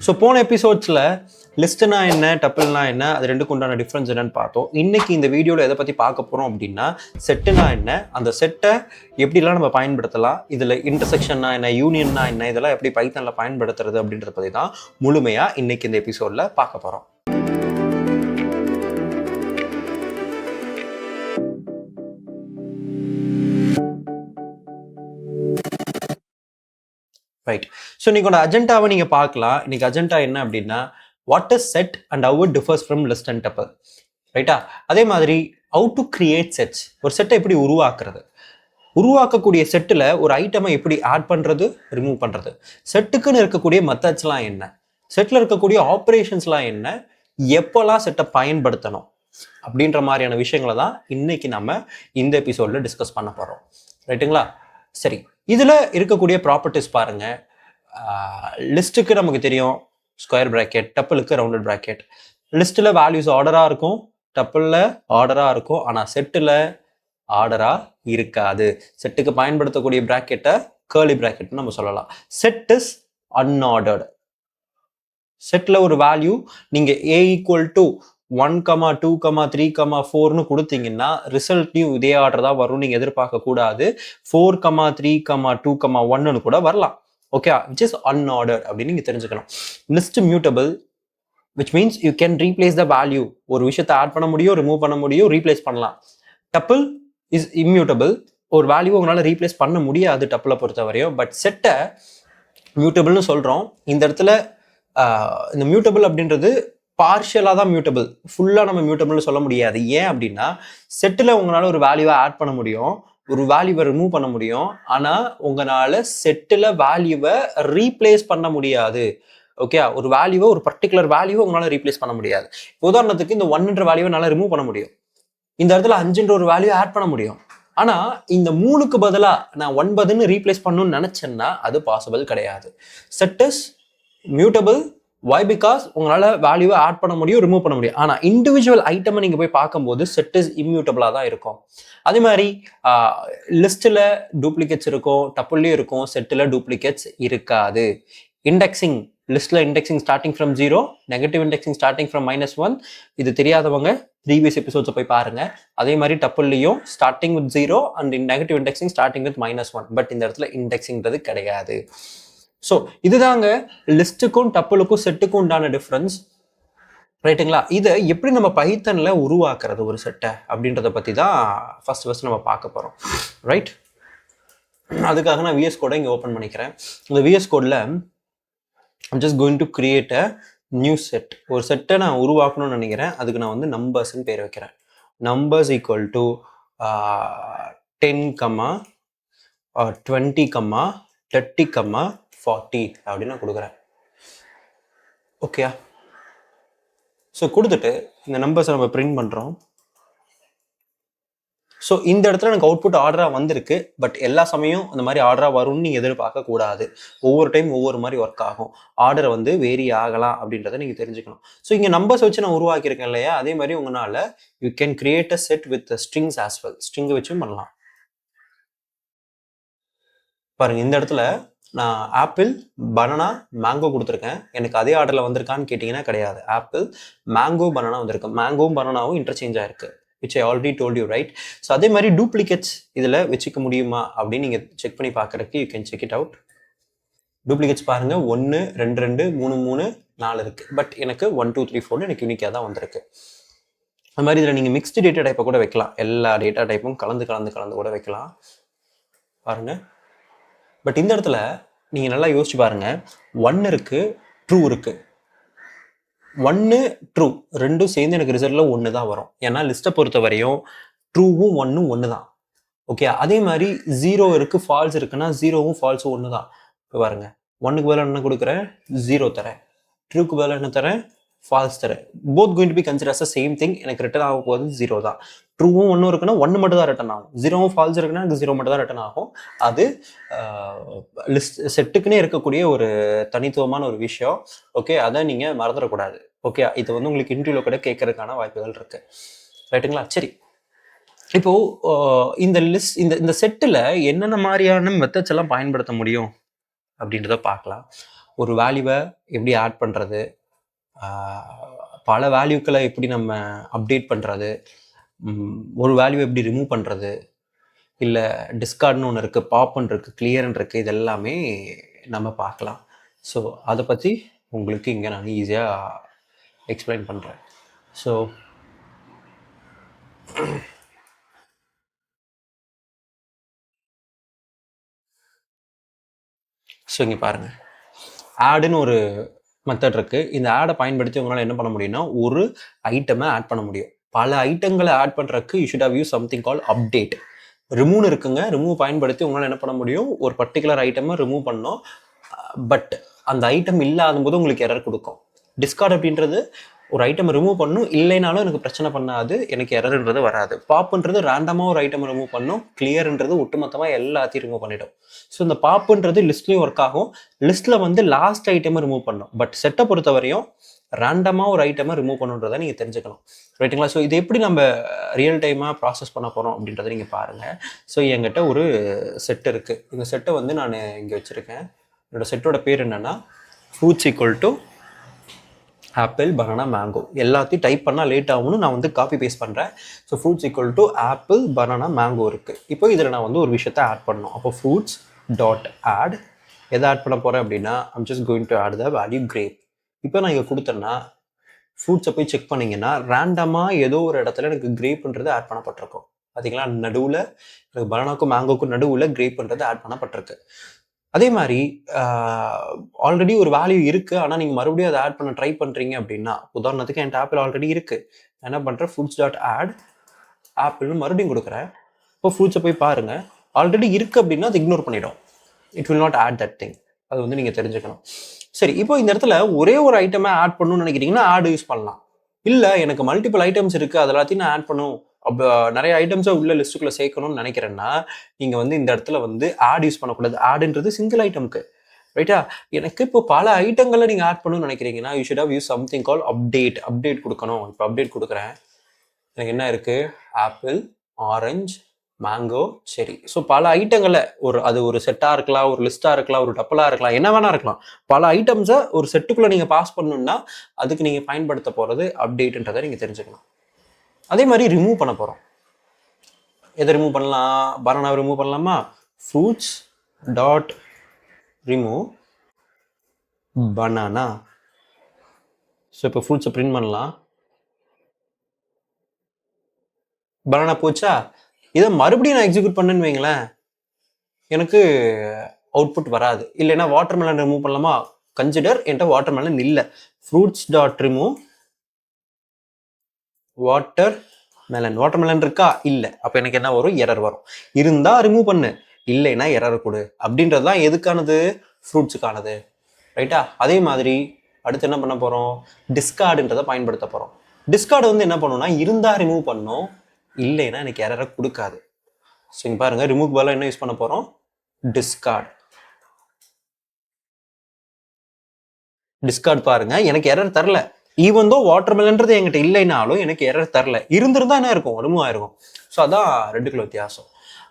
So போன எபிசோட்ஸில் லிஸ்ட்னா என்ன, டப்பிள்னா என்ன, அது ரெண்டுக்கு உண்டான டிஃப்ரென்ஸ் என்னன்னு பார்த்தோம். இன்னைக்கு இந்த வீடியோவில் எதை பற்றி பார்க்க போகிறோம் அப்படின்னா, செட்டுனா என்ன, அந்த செட்டை எப்படிலாம் நம்ம பயன்படுத்தலாம், இதில் இன்டர்செக்ஷன்னா என்ன, யூனியன்னா என்ன, இதெல்லாம் எப்படி பைத்தானில் பயன்படுத்துறது அப்படின்றத பற்றி தான் முழுமையாக இன்னைக்கு இந்த எபிசோடில் பார்க்க போகிறோம். ரைட். ஸோ இன்னைக்கு அஜெண்டாவை நீங்கள் பார்க்கலாம். இன்னைக்கு அஜெண்டா என்ன அப்படின்னா, what is set and how it differs from list and tuple. ரைட்டா? அதே மாதிரி ஹவு டு கிரியேட் செட்ஸ், ஒரு செட்டை எப்படி உருவாக்குறது, உருவாக்கக்கூடிய செட்டில் ஒரு ஐட்டமை எப்படி ஆட் பண்ணுறது, ரிமூவ் பண்ணுறது, செட்டுக்குன்னு இருக்கக்கூடிய மெத்தட்ஸ்லாம் என்ன, செட்டில் இருக்கக்கூடிய ஆப்ரேஷன்ஸ்லாம் என்ன, எப்போல்லாம் செட்டை பயன்படுத்தணும் அப்படின்ற மாதிரியான விஷயங்களை தான் இன்னைக்கு நம்ம இந்த எபிசோடில் டிஸ்கஸ் பண்ண போகிறோம். ரைட்டுங்களா? சரி, இதில் இருக்கக்கூடிய ப்ராப்பர்ட்டிஸ் பாருங்கள். லிஸ்ட்டுக்கு நமக்கு தெரியும் ஸ்கொயர் ப்ராக்கெட், டப்பிளுக்கு ரவுண்டட் ப்ராக்கெட். லிஸ்ட்டில் வேல்யூஸ் ஆர்டராக இருக்கும், டப்பிளில் ஆர்டராக இருக்கும், ஆனால் செட்டில் ஆர்டராக இருக்காது. செட்டுக்கு பயன்படுத்தக்கூடிய ப்ராக்கெட்டை கேர்லி ப்ராக்கெட்னு நம்ம சொல்லலாம். Set is unordered. செட்டில் ஒரு வேல்யூ நீங்கள் A = 1, 2, 3, 4ன்னு கொடுத்தீங்கன்னா ரிசல்ட்லையும் இதே ஆர்டர் தான் வரும். நீங்கள் எதிர்பார்க்க கூடாது 4, 3, 2, 1ன்னு கூட வரலாம். ஓகே, விச் இஸ் அன்ஆர்டர்ட் அப்படின்னு நீங்கள் தெரிஞ்சுக்கணும். List mutable, which means you can replace the value. ஒரு விஷயத்தை ஆட் பண்ண முடியும், ரிமூவ் பண்ண முடியும், ரீப்ளேஸ் பண்ணலாம். Tuple is immutable. ஒரு வேல்யூ உங்களால் ரீப்ளேஸ் பண்ண முடியாது டப்பிளை பொறுத்தவரையும். பட் செட்டை மியூட்டபிள்னு சொல்கிறோம். இந்த இடத்துல இந்த மியூட்டபிள் அப்படின்றது பார்ஷியலாக தான் மியூட்டபிள், ஃபுல்லாக நம்ம மியூட்டபிள்னு சொல்ல முடியாது. ஏன் அப்படின்னா, செட்டில் உங்களால் ஒரு வேல்யூவை ஆட் பண்ண முடியும், ஒரு வேல்யூவை ரிமூவ் பண்ண முடியும், ஆனால் உங்களால் செட்டில் வேல்யூவை ரீப்ளேஸ் பண்ண முடியாது. ஓகே, ஒரு வேல்யூவை, ஒரு பர்டிகுலர் வேல்யூவை உங்களால் ரீப்ளேஸ் பண்ண முடியாது. உதாரணத்துக்கு இந்த 1ன்ற வேல்யூவை என்னால் ரிமூவ் பண்ண முடியும், இந்த இடத்துல 5ன்ற ஒரு வேல்யூ ஆட் பண்ண முடியும். ஆனால் இந்த 3க்கு பதிலாக நான் 9ன்னு ரீப்ளேஸ் பண்ணணும்னு நினச்சேன்னா அது பாசிபிள் கிடையாது. Set is mutable. Why? Because உங்களால் வேல்யூவை ஆட் பண்ண முடியும், ரிமூவ் பண்ண முடியும். ஆனால் இண்டிவிஜுவல் ஐட்டமை நீங்கள் போய் பார்க்கும்போது செட் இஸ் இம்யூட்டபிளாக தான் இருக்கும். அதே மாதிரி லிஸ்ட்டில் டூப்ளிகேட்ஸ் இருக்கும், டப்புள்லேயும் இருக்கும், செட்டில் டூப்ளிகேட்ஸ் இருக்காது. இண்டெக்ஸிங், லிஸ்ட்டில் indexing starting from 0, negative indexing starting from -1. இது தெரியாதவங்க ப்ரீவியஸ் எபிசோட்ஸை போய் பாருங்கள். அதே மாதிரி டப்புள்லேயும் starting with 0 and negative indexing starting with -1. But இந்த இடத்துல இண்டெக்ஸிங்கிறது கிடையாது. ஸோ இதுதாங்க லிஸ்ட்டுக்கும் டப்புளுக்கும் செட்டுக்கும் உண்டான டிஃப்ரென்ஸ். ரைட்டுங்களா? இதை எப்படி நம்ம பைத்தனில் உருவாக்குறது ஒரு செட்டை அப்படின்றத பற்றி தான் ஃபர்ஸ்ட் நம்ம பார்க்க போகிறோம். ரைட்? அதுக்காக நான் VS கோடை இங்கே ஓப்பன் பண்ணிக்கிறேன். இந்த VS கோடில் I'm just going to create a new set. ஒரு செட்டை நான் உருவாக்கணும்னு நினைக்கிறேன். அதுக்கு நான் வந்து நம்பர்ஸ்ன்னு பேர் வைக்கிறேன். நம்பர்ஸ் = 10, 20, 30, 40 அப்படின்னு நான் கொடுக்குறேன். ஓகேயா? ஸோ கொடுத்துட்டு இந்த நம்பர்ஸை நம்ம பிரிண்ட் பண்ணுறோம். ஸோ இந்த இடத்துல எனக்கு அவுட்புட் ஆர்டராக வந்திருக்கு. பட் எல்லா சமயம் இந்த மாதிரி ஆர்டராக வரும்னு நீங்கள் எதிர்பார்க்க கூடாது. ஒவ்வொரு டைம் ஒவ்வொரு மாதிரி ஒர்க் ஆகும். ஆர்டரை வந்து வேரி ஆகலாம் அப்படின்றத நீங்கள் தெரிஞ்சுக்கணும். ஸோ இங்கே நம்பர்ஸ் வச்சு நான் உருவாக்கியிருக்கேன் இல்லையா? அதே மாதிரி உங்களால் you can create a set with strings as well. ஸ்ட்ரிங்கை வச்சும் பண்ணலாம். பாருங்க, இந்த இடத்துல நான் ஆப்பிள், பனானா, மேங்கோ கொடுத்துருக்கேன். எனக்கு அதே ஆர்டரில் வந்திருக்கான்னு கேட்டிங்கன்னா கிடையாது. ஆப்பிள், மேங்கோ, பனானா வந்திருக்கு. மேங்கோவும் பனானாவும் இன்டர்சேஞ்ச் ஆயிருக்கு, which I already told you. Right? So அதே மாதிரி டூப்ளிகேட்ஸ் இதில் வச்சுக்க முடியுமா அப்படின்னு நீங்கள் செக் பண்ணி பார்க்குறதுக்கு you can check it out. Duplicates பாருங்கள், 1, 2, 2, 3, 3, 4 இருக்குது. பட் எனக்கு 1, 2, 3, 4 எனக்கு யூனிக்காக தான் வந்திருக்கு. அது மாதிரி இதில் நீங்கள் மிக்ஸ்டு டேட்டா டைப்பை கூட வைக்கலாம். எல்லா டேட்டா டைப்பும் கலந்து கூட வைக்கலாம். பாருங்கள். பட் இந்த இடத்துல நீங்கள் நல்லா யோசிச்சு பாருங்கள். 1 இருக்குது, ட்ரூ இருக்குது. 1, ட்ரூ ரெண்டும் சேர்ந்து எனக்கு ரிசல்ட்டில் 1 தான் வரும். ஏன்னா லிஸ்ட்டை பொறுத்த வரையும் ட்ரூவும் 1ம் 1 தான். ஓகே, அதே மாதிரி 0 இருக்குது, ஃபால்ஸ் இருக்குன்னா 0வும் ஃபால்ஸும் 1 தான். இப்போ பாருங்கள், 1க்கு பதிலாக என்ன கொடுக்குறேன்? 0 தரேன். ட்ரூக்கு பதிலாக என்ன தரேன்? ஃபால்ஸ் தரேன். Both going to be consider as same thing. எனக்கு ரிட்டர்ன் ஆக போகுது 0 தான். ட்ரூவும் 1 இருக்குன்னா 1 மட்டும் தான் ரிட்டர்ன் ஆகும். 0வும் ஃபால்ஸ் இருக்குன்னா எனக்கு 0 மட்டும் தான் ரிட்டர்ன் ஆகும். அது லிஸ்ட் செட்டுக்குன்னே இருக்கக்கூடிய ஒரு தனித்துவமான ஒரு விஷயம். ஓகே, அதை நீங்கள் மறந்துடக்கூடாது. ஓகே, இது வந்து உங்களுக்கு இன்டர்வியூவில் கூட கேட்கறதுக்கான வாய்ப்புகள் இருக்கு. ரைட்டுங்களா? சரி, இப்போ இந்த லிஸ்ட் இந்த செட்டில் என்னென்ன மாதிரியான மெத்தட்ஸ் எல்லாம் பயன்படுத்த முடியும் அப்படின்றத பார்க்கலாம். ஒரு வேல்யூவை எப்படி ஆட் பண்ணுறது, பல வேல்யூக்களை எப்படி நம்ம அப்டேட் பண்ணுறது, ஒரு வேல்யூ எப்படி ரிமூவ் பண்ணுறது, இல்லை டிஸ்கார்ட்னு ஒன்று இருக்குது, பாப்னு இருக்குது, கிளியர்னு இருக்குது, இது எல்லாமே நம்ம பார்க்கலாம். ஸோ அதை பற்றி உங்களுக்கு இங்கே நான் ஈஸியாக எக்ஸ்பிளைன் பண்ணுறேன். ஸோ இங்கே பாருங்கள், ஆடுன்னு ஒரு மெத்தட் இருக்குது. இந்த ஆடை பயன்படுத்தி உங்களால் என்ன பண்ண முடியும்னா ஒரு ஐட்டமை ஆட் பண்ண முடியும். பல ஐட்டங்களை ஆட் பண்ணுறதுக்கு you should have use something call update. Remove இருக்குங்க. ரிமூவ் பயன்படுத்தி உங்களால் என்ன பண்ண முடியும், ஒரு பர்டிகுலர் ஐட்டமை ரிமூவ் பண்ணோம், பட் அந்த ஐட்டம் இல்லாத போது உங்களுக்கு எரர் கொடுக்கும். டிஸ்கார்ட் அப்படின்றது ஒரு ஐட்டம் ரிமூவ் பண்ணும், இல்லைனாலும் எனக்கு பிரச்சனை பண்ணாது, எனக்கு எரர்ன்றது வராது. பாப்புன்றது ரேண்டமாக ஒரு ஐட்டம் ரிமூவ் பண்ணும், கிளியர்ன்றது ஒட்டுமொத்தமாக எல்லாத்தையும் ரிமூவ் பண்ணிடும். ஸோ இந்த பாப்புன்றது லிஸ்ட்லேயும் ஒர்க் ஆகும். லிஸ்ட்டில் வந்து லாஸ்ட் ஐட்டமை ரிமூவ் பண்ணும், பட் செட்டை பொறுத்த வரையும் ரேண்டமாக ஒரு ஐட்டமை ரிமூவ் பண்ணுன்றதை நீங்கள் தெரிஞ்சுக்கணும், ரைட்டுங்களா? ஸோ இது எப்படி நம்ம ரியல் டைமாக ப்ராசஸ் பண்ண போகிறோம் அப்படின்றத நீங்கள் பாருங்கள். ஸோ என்கிட்ட ஒரு செட் இருக்குது. இந்த செட்டை வந்து நான் இங்கே வச்சுருக்கேன். என்னோடய செட்டோட பேர் என்னென்னா fruits equal to apple, banana, mango. எல்லாத்தையும் டைப் பண்ணால் லேட் ஆகும்னு நான் வந்து காப்பி பேஸ்ட் பண்ணுறேன். So fruits equal to apple, banana, mango இருக்குது. இப்போ இதில் நான் வந்து ஒரு விஷயத்தை ஆட் பண்ணணும். அப்போ ஃப்ரூட்ஸ் டாட் ஆட் எதை ஆட் பண்ண போகிறேன் அப்படின்னா I'm just going to add the value grape. இப்போ நான் இங்கே கொடுத்தேன்னா ஃப்ரூட்ஸை போய் செக் பண்ணிங்கன்னா ரேண்டமாக ஏதோ ஒரு இடத்துல எனக்கு கிரேப்ன்றது ஆட் பண்ணப்பட்டிருக்கும். பார்த்தீங்களா, நடுவில் எனக்கு பனானாக்கும் மேங்கோக்கும் நடுவில் கிரேப்ன்றது ஆட் பண்ணப்பட்டிருக்கு. அதே மாதிரி ஆல்ரெடி ஒரு வேல்யூ இருக்குது, ஆனால் நீங்கள் மறுபடியும் அதை ஆட் பண்ண ட்ரை பண்ணுறீங்க அப்படின்னா, உதாரணத்துக்கு என்கிட்ட ஆப்பிள் ஆல்ரெடி இருக்குது, நான் என்ன பண்ணுறேன், ஃப்ரூட்ஸ் டாட் ஆட் ஆப்பிள்னு மறுபடியும் கொடுக்குறேன். இப்போ ஃப்ரூட்ஸை போய் பாருங்கள், ஆல்ரெடி இருக்குது அப்படின்னா அது இக்னோர் பண்ணிடும். It will not add that thing. அது வந்து நீங்கள் தெரிஞ்சுக்கணும். சரி, இப்போ இந்த இடத்துல ஒரே ஒரு ஐட்டமை ஆட் பண்ணணும்னு நினைக்கிறீங்கன்னா ஆட் யூஸ் பண்ணலாம். இல்லை எனக்கு மல்டிபிள் ஐட்டம்ஸ் இருக்குது, அது எல்லாத்தையும் நான் ஆட் பண்ணும், அப்போ நிறைய ஐட்டம்ஸை உள்ள லிஸ்ட்டுக்குள்ளே சேர்க்கணும்னு நினைக்கிறேன்னா நீங்கள் வந்து இந்த இடத்துல வந்து ஆட் யூஸ் பண்ணக்கூடாது. ஆடுன்றது சிங்கிள் ஐட்டம்க்கு, ரைட்டா? எனக்கு இப்போ பல ஐட்டங்களை நீங்கள் ஆட் பண்ணணும்னு நினைக்கிறீங்கன்னா you should have use something call update. Update கொடுக்கணும். இப்போ அப்டேட் கொடுக்குறேன். எனக்கு என்ன இருக்குது, apple, orange, mango, cherry. So பல ஐட்டங்களை அது ஒரு செட்டாக இருக்கலாம், ஒரு லிஸ்ட்டாக இருக்கலாம், ஒரு டப்பலாக இருக்கலாம், என்ன வேணா இருக்கலாம். பல ஐட்டம்ஸை ஒரு செட்டுக்குள்ளே நீங்கள் பாஸ் பண்ணணும்னா அதுக்கு நீங்கள் பயன்படுத்த போகிறது அப்டேட்ன்றதை நீங்கள் தெரிஞ்சுக்கணும். அதே மாதிரி ரிமூவ் பண்ண போகிறோம். எதை ரிமூவ் பண்ணலாம், பனானாவை ரிமூவ் பண்ணலாமா? Fruits dot remove banana. So இப்போ ஃப்ரூட்ஸை பிரிண்ட் பண்ணலாம். பனானா போச்சா? இதை மறுபடியும் நான் எக்ஸிக்யூட் பண்ணேன்னு வைங்களேன், எனக்கு அவுட்புட் வராது. இல்லைன்னா வாட்டர் மெலன் ரிமூவ் பண்ணலாமா? கன்சிடர் என்கிட்ட வாட்டர் மெலன் இல்லை. Fruits dot remove water melon. Water melon இருக்கா? இல்லை. அப்போ எனக்கு என்ன வரும், எரர் வரும். இருந்தால் ரிமூவ் பண்ணு, இல்லைன்னா எரர் கொடு. அப்படின்றது தான் எதுக்கானது, ஃப்ரூட்ஸுக்கானது, ரைட்டா? அதே மாதிரி அடுத்து என்ன பண்ண போகிறோம், டிஸ்கார்டுன்றதை பயன்படுத்த போகிறோம். டிஸ்கார்டு வந்து என்ன பண்ணணும்னா இருந்தால் ரிமூவ் பண்ணணும், இல்லைன்னா எனக்கு எரரை கொடுக்காது. ஸோ இங்கே பாருங்கள், ரிமூவ் பதிலாக என்ன யூஸ் பண்ண போகிறோம், டிஸ்கார்ட். டிஸ்கார்ட் பாருங்க, எனக்கு எரர் தரல. ஈவன் தோ வாட்டர் மெலன்றது என்கிட்ட இல்லைனாலும் எனக்கு எரர் தரல. இருந்திருந்தா என்ன இருக்கும், ரிமூவ் ஆயிருக்கும். ஸோ அதான் ரெண்டுக்குள்ள வித்தியாசம்.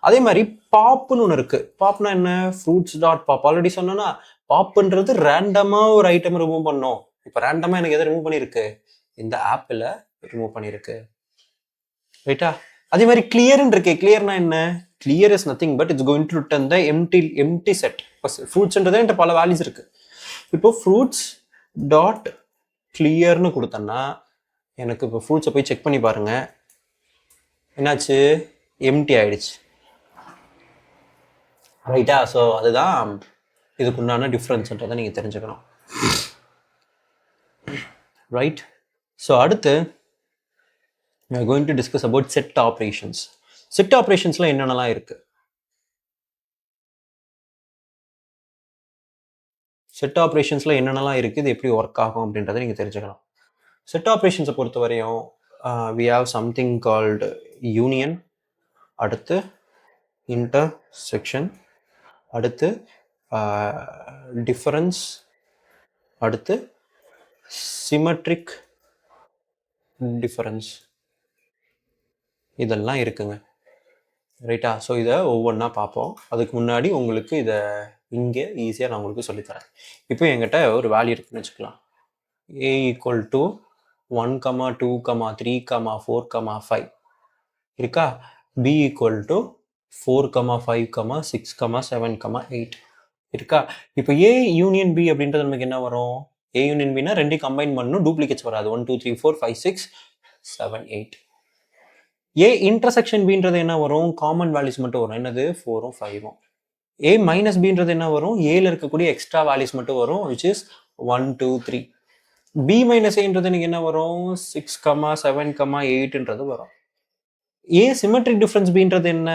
அதே மாதிரி பாப்புன்னு ஒன்று இருக்கு. பாப்னா என்ன, ஃப்ரூட்ஸ் டாட் பாப். ஆல்ரெடி சொன்னா பாப்புன்றது ரேண்டமா ஒரு ஐட்டம் ரிமூவ் பண்ணோம். இப்போ ரேண்டமா எனக்கு எதை ரிமூவ் பண்ணிருக்கு, இந்த ஆப்பிள ரிமூவ் பண்ணிருக்கு, ரைட்டா? அதே மாதிரி கிளியர்னு இருக்கு. கிளியர்னா என்ன, clear is nothing but it's going to return the empty set. ஃப்ரூட்ஸ்ன்றதே என்கிட்ட பல வேல்யூஸ் இருக்கு. இப்போ ஃப்ரூட்ஸ் டாட் கிளியர்னு கொடுத்தேன்னா எனக்கு இப்போ ஃப்ரூட்ஸை போய் செக் பண்ணி பாருங்க, என்னாச்சு, எம்டி ஆயிடுச்சு, ரைட்டா? ஸோ அதுதான் இதுக்கு உண்டான டிஃப்ரென்ஸ்ன்றதை நீங்கள் தெரிஞ்சுக்கணும், ரைட்? ஸோ அடுத்து we are going to discuss about set operations. Set operationsல என்னென்னலாம் இருக்கு, செட் ஆப்ரேஷன்ஸ்ல என்னென்னலாம் இருக்குது, இது எப்படி ஒர்க் ஆகும் அப்படின்றத நீங்கள் தெரிஞ்சுக்கலாம். செட் ஆப்ரேஷன்ஸை பொறுத்த வரையும் we have something called union, அடுத்து intersection, அடுத்து difference, அடுத்து symmetric difference, இதெல்லாம் இருக்குங்க, ரைட்டா? ஸோ இதை ஒவ்வொன்றா பார்ப்போம். அதுக்கு முன்னாடி உங்களுக்கு இதை இங்கே ஈஸியாக நான் உங்களுக்கு சொல்லித்தரேன். இப்போ என்கிட்ட ஒரு வேல்யூ இருக்குன்னு வச்சுக்கலாம். a ஈக்குவல் டு 1, 2, 3, 4, 5 இருக்கா. b ஈக்குவல் டு 4, 5, 6, 7, 8 இருக்கா. இப்போ a யூனியன் b அப்படின்றது நமக்கு என்ன வரும்? a யூனியன் bனா ரெண்டையும் கம்பைன் பண்ணணும், டூப்ளிகேட்ஸ் வராது. 1, 2, 3, 4, 5, 6, 7, 8. a இன்டர்செக்ஷன் bன்றது என்ன வரும்? காமன் வேல்யூஸ் மட்டும் வரும். என்னது? 4ம் 5ம். a மைனஸ் bன்றது என்ன வரும்? ஏல இருக்கக்கூடிய எக்ஸ்ட்ரா வேல்யூஸ் மட்டும் வரும், which is 1, 2, 3. b மைனஸ் aன்றது எனக்கு என்ன வரும்? 6, 7, 8ன்றது வரும். a சிமெட்ரிக் டிஃபரன்ஸ் bன்றது என்ன?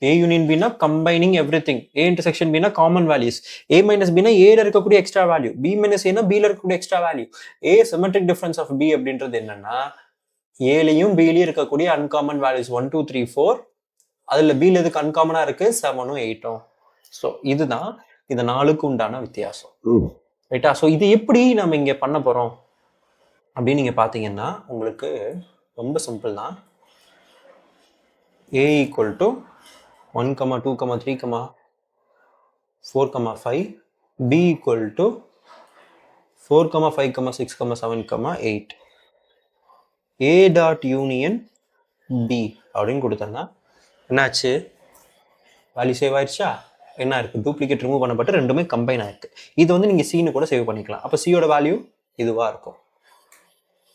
a யூனியன் bனா கம்பைனிங் எவ்ரிதிங், a இன்டர்செக்ஷன் bனா காமன் வேல்யூஸ், a மைனஸ் bனா ஏல இருக்கக்கூடிய எக்ஸ்ட்ரா வேல்யூ, b மைனஸ் aனா b ல இருக்கக்கூடிய extra value. a symmetric difference of b அப்படின்றது என்னன்னா ஏலையும் பிலையும் இருக்கக்கூடிய அன்காமன் வேல்யூஸ் 1, 2, 3, 4. அதுல b ல எதுக்கு அன்காமனா இருக்கு? 7ம் 8ம். ஸோ இதுதான் இந்த 4க்கு உண்டான வித்தியாசம். ரைட்டா? ஸோ இது எப்படி நம்ம இங்க பண்ண போறோம் அப்படின்னு நீங்க பாத்தீங்கன்னா உங்களுக்கு ரொம்ப சிம்பிள் தான். a equal to 1, 2, 3, 4, 5. b equal to 4, 5, 6, 7, 8. a dot union b அப்படின்னு கொடுத்தோம்னா என்னாச்சு? வேல்யூ சேவ் ஆயிடுச்சா? என்ன இருக்கு? டூப்ளிகேட் ரிமூவ் பண்ணப்பட்டு ரெண்டுமே கம்பைன் ஆயிருக்கு. இது வந்து நீங்க சீனு கூட சேவ் பண்ணிக்கலாம். அப்போ சியோட வேல்யூ இதுவா இருக்கும்.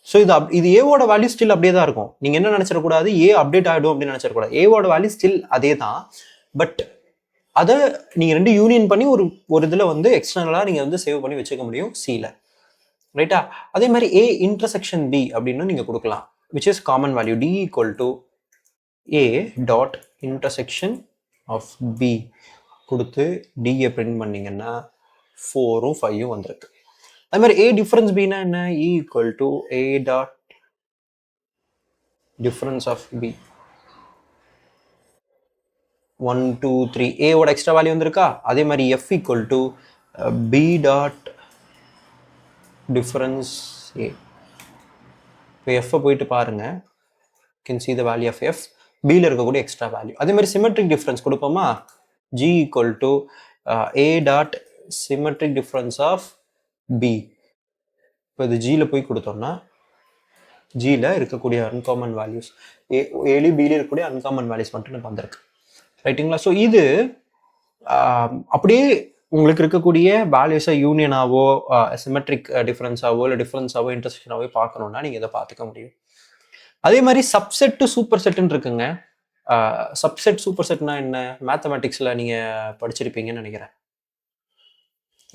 ஸோ இது ஏவோட வேல்யூ ஸ்டில் அப்படியே தான் இருக்கும். நீங்க என்ன நினைச்சிடக்கூடாது, ஏ அப்டேட் ஆகிடும் அப்படின்னு நினைச்சிடக்கூடாது. ஏவோட வேல்யூ ஸ்டில் அதே தான். பட் அதை நீங்க ரெண்டு யூனியன் பண்ணி ஒரு இதுல வந்து எக்ஸ்டர்னலா நீங்க வந்து சேவ் பண்ணி வச்சுக்க முடியும் சில. ரைட்டா? அதே மாதிரி a இன்டர்செக்ஷன் b அப்படின்னு நீங்க கொடுக்கலாம், which is common value. d equal to a dot intersection of b கொடுத்து d பிரிண்ட் பண்ணீங்கன்னா 4ம் 5ம் வந்திருக்கு. அதே மாதிரி a டிஃபரன்ஸ் bனா என்ன? e equal to a dot difference of b 1, 2, 3. a ஓட எக்ஸ்ட்ரா வேல்யூ வந்திருக்கா? அதே மாதிரி f equal to b dot difference a. இப்போ f போயிட்டு பாருங்க, can see the value of f. b ல இருக்கக்கூடிய எக்ஸ்ட்ரா வேல்யூ. அதே மாதிரி சிமெட்ரிக் டிஃபரன்ஸ் கொடுப்போமா? g equal to a dot symmetric difference of b. இப்போ இது g ல போய் கொடுத்தோம்னா g ல இருக்கக்கூடிய அன்காமன் வேல்யூஸ், ஏலி b ல இருக்கக்கூடிய அன்காமன் வேல்யூஸ் மட்டும் எனக்கு வந்திருக்கு. ரைட்டுங்களா? ஸோ இது அப்படியே உங்களுக்கு இருக்கக்கூடிய வேல்யூஸை யூனியனாவோ சிமெட்ரிக் டிஃபரன்ஸாவோ இல்லை டிஃபரன்ஸாவோ இன்டர்செக்ஷனாவோ பார்க்கணும்னா நீங்கள் இதை பார்த்துக்க முடியும். அதே மாதிரி சப்செட் டு சூப்பர் செட்டுன்னு இருக்குங்க. சப்செட் சூப்பர் செட்னா என்ன? மேத்தமெட்டிக்ஸில் நீங்கள் படிச்சிருப்பீங்கன்னு நினைக்கிறேன்.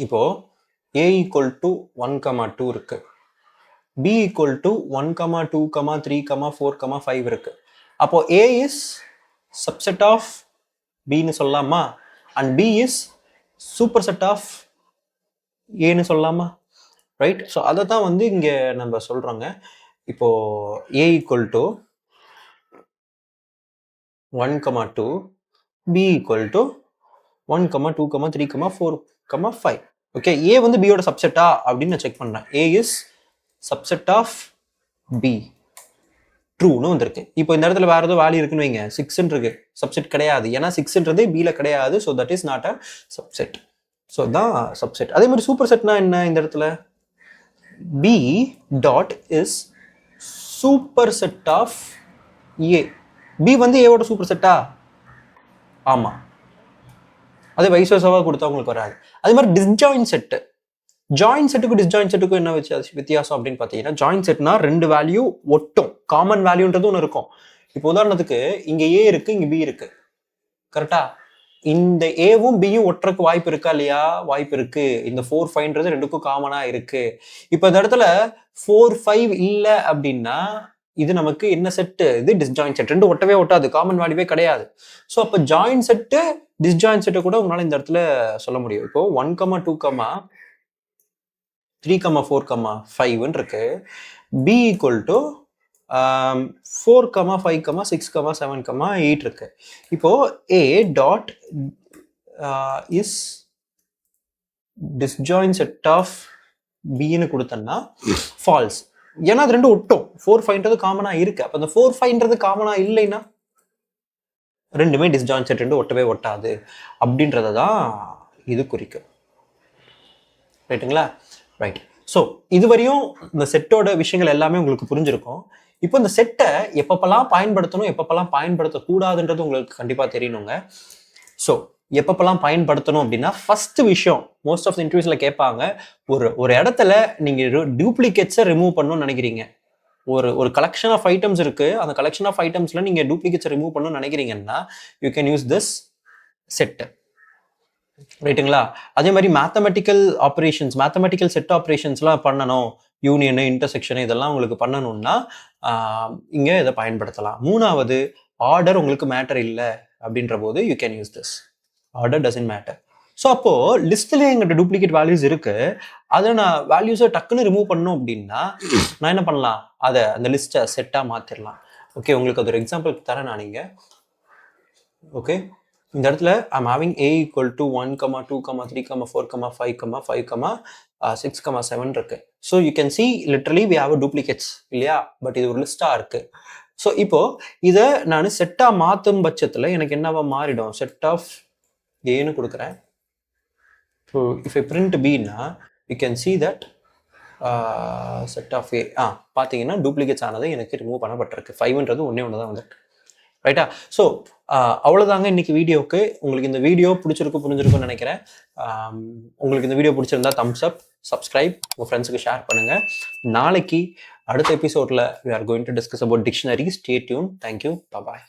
இப்போ a ஈக்குவல் டு 1, 2 இருக்கு, b ஈக்குவல் டு 1, 2, 3, 4, 5 இருக்கு. அப்போ a இஸ் சப்செட் ஆஃப் bன்னு சொல்லலாமா? And b is super set of ஏன்னு சொல்லலாமா? ரைட்? ஸோ அதை தான் வந்து இங்கே நம்ம சொல்றோங்க. இப்போ a equal to 1, 2, b equal to 1, 2, 3, 4, 5. Okay, a வந்து b யோட சப்செட்டா அப்படின்னு நான் செக் பண்றேன். a is subset of b, ட்ரூன்னு வந்திருக்கு. இப்போ இந்த இடத்துல வேற ஏதோ வேல்யூ இருக்குன்னு வைங்க, 6 இருக்கு, சப்செட் கிடையாது. ஏன்னா 6ன்றது b ல கிடையாது. So that is not a subset. So தான் சப்செட். அதே மாதிரி சூப்பர் செட்னா என்ன? இந்த இடத்துல b dot is super set of a. b வந்து a ஓட சூப்பர் செட்டா? ஆமா. அதே வைஸ் வர்சாவா கொடுத்தா உங்களுக்கு வராது. அதே மாதிரி டிஸ்ஜாயின் செட்டு, ஜாயின் செட்டுக்கும் டிஸ்ஜாயின் செட்டுக்கும் என்ன வித்தியாசம் அப்படின்னு பார்த்தீங்கன்னா, ஜாயின் செட்னா ரெண்டு வேல்யூ ஒட்டும், காமன் வேல்யூன்றது ஒன்று இருக்கும். இப்போ உதாரணத்துக்கு இங்க a இருக்கு, இங்க b இருக்கு, கரெக்டா? இந்த ஏவும் பியும் ஒட்டுறக்கு வாய்ப்பு இருக்கா இல்லையா? வாய்ப்பு இருக்கு. இந்த 4, 5ன்றது ரெண்டுக்கும் காமனா இருக்கு. இப்போ இந்த இடத்துல 4, 5 இல்லை அப்படின்னா இது நமக்கு என்ன செட்டு? இது டிஸ்ஜாயின் செட். ரெண்டு ஒட்டவே ஒட்டாது, காமன் வேல்யூவே கிடையாது. ஸோ அப்போ ஜாயின் செட்டு டிஸ்ஜாயின் செட்டை கூட உங்களால இந்த இடத்துல சொல்ல முடியும். இப்போ 1, 2, 3, 4, 5 இருக்கு. b ஈக்குவல் டு 4, 5, 6, 7, 8 இருக்கு. இப்போ a dot is disjoint set of bன்னு கொடுத்தோம்னா ஃபால்ஸ். ஏன்னா அது ரெண்டு ஒட்டும். 4, 5ன்றது காமனா இருக்கு. அப்போ அந்த 4, 5ன்றது காமனா இல்லைன்னா ரெண்டுமே டிஸ்ஜாயின் செட், ரெண்டு ஒட்டவே ஒட்டாது அப்படின்றதான் இது குறிக்கும். ரைட்டுங்களா? ரைட். ஸோ இதுவரையும் இந்த செட்டோட விஷயங்கள் எல்லாமே உங்களுக்கு புரிஞ்சிருக்கும். இப்போ இந்த செட்டை எப்பப்பெல்லாம் பயன்படுத்தணும், எப்பப்பெல்லாம் பயன்படுத்தக்கூடாதுன்றது உங்களுக்கு கண்டிப்பாக தெரியணுங்க. ஸோ எப்பப்பெல்லாம் பயன்படுத்தணும் அப்படின்னா, ஃபர்ஸ்ட் விஷயம் மோஸ்ட் ஆஃப் த இன்டர்வியூஸ்ல கேட்பாங்க, ஒரு இடத்துல நீங்க டூப்ளிகேட்ஸை ரிமூவ் பண்ணணும்னு நினைக்கிறீங்க. ஒரு கலெக்ஷன் ஆஃப் ஐட்டம்ஸ் இருக்கு. அந்த கலெக்ஷன் ஆஃப் ஐட்டம்ஸ்ல நீங்க டூப்ளிகேட்ஸை ரிமூவ் பண்ணணும்னு நினைக்கிறீங்கன்னா, you can use this set. ரைட்டுங்களா? அதே மாதிரி மேத்தமெட்டிக்கல் செட் ஆப்ரேஷன்ஸ்லாம் பண்ணணும், யூனியனு, இன்டர்செக்ஷனு இதெல்லாம் உங்களுக்கு பண்ணணும்னா இங்கே இதை பயன்படுத்தலாம். மூணாவது, ஆர்டர் உங்களுக்கு மேட்டர் இல்லை அப்படின்ற போது you can use this. Order doesn't matter. So அப்போ லிஸ்ட்ல எங்கிட்ட டூப்ளிகேட் வேல்யூஸ் இருக்கு, அதை நான் வேல்யூஸை டக்குன்னு ரிமூவ் பண்ணணும் அப்படின்னா நான் என்ன பண்ணலாம், அதை அந்த லிஸ்ட்டை செட்டாக மாற்றிடலாம். ஓகே, உங்களுக்கு அது ஒரு எக்ஸாம்பிள் தரேன் நான். நீங்கள் ஓகே, இந்த இடத்துல I'm having a equal to 1, 2, 3, 4, 5, 6, 7 இருக்கு. So you can see literally we have duplicates இல்லையா? பட் இது ஒரு லிஸ்டாக இருக்கு. ஸோ இப்போ இதை நான் செட்டாக மாற்றும் பட்சத்தில் எனக்கு என்னவா மாறிடும், செட் ஆஃப் ஏன்னு கொடுக்குறேன். ஸோ இஃப் ஐ பிரிண்ட் பின்னா you can see that set of A பார்த்தீங்கன்னா டூப்ளிகேட்ஸ் ஆனது எனக்கு ரிமூவ் பண்ணப்பட்டிருக்கு. 5ன்றது ஒன்றே ஒன்று தான் வந்துட்டு. ரைட்டா? ஸோ அவ்வளோதாங்க இன்னைக்கு வீடியோவுக்கு. உங்களுக்கு இந்த வீடியோ புரிஞ்சிருக்கும்னு நினைக்கிறேன். உங்களுக்கு இந்த வீடியோ பிடிச்சிருந்தா தம்ஸ் அப், சப்ஸ்கிரைப், உங்கள் ஃப்ரெண்ட்ஸுக்கு ஷேர் பண்ணுங்கள். நாளைக்கு அடுத்த எபிசோடில் we are going to discuss about dictionary. Stay tuned. Thank you. Bye-bye.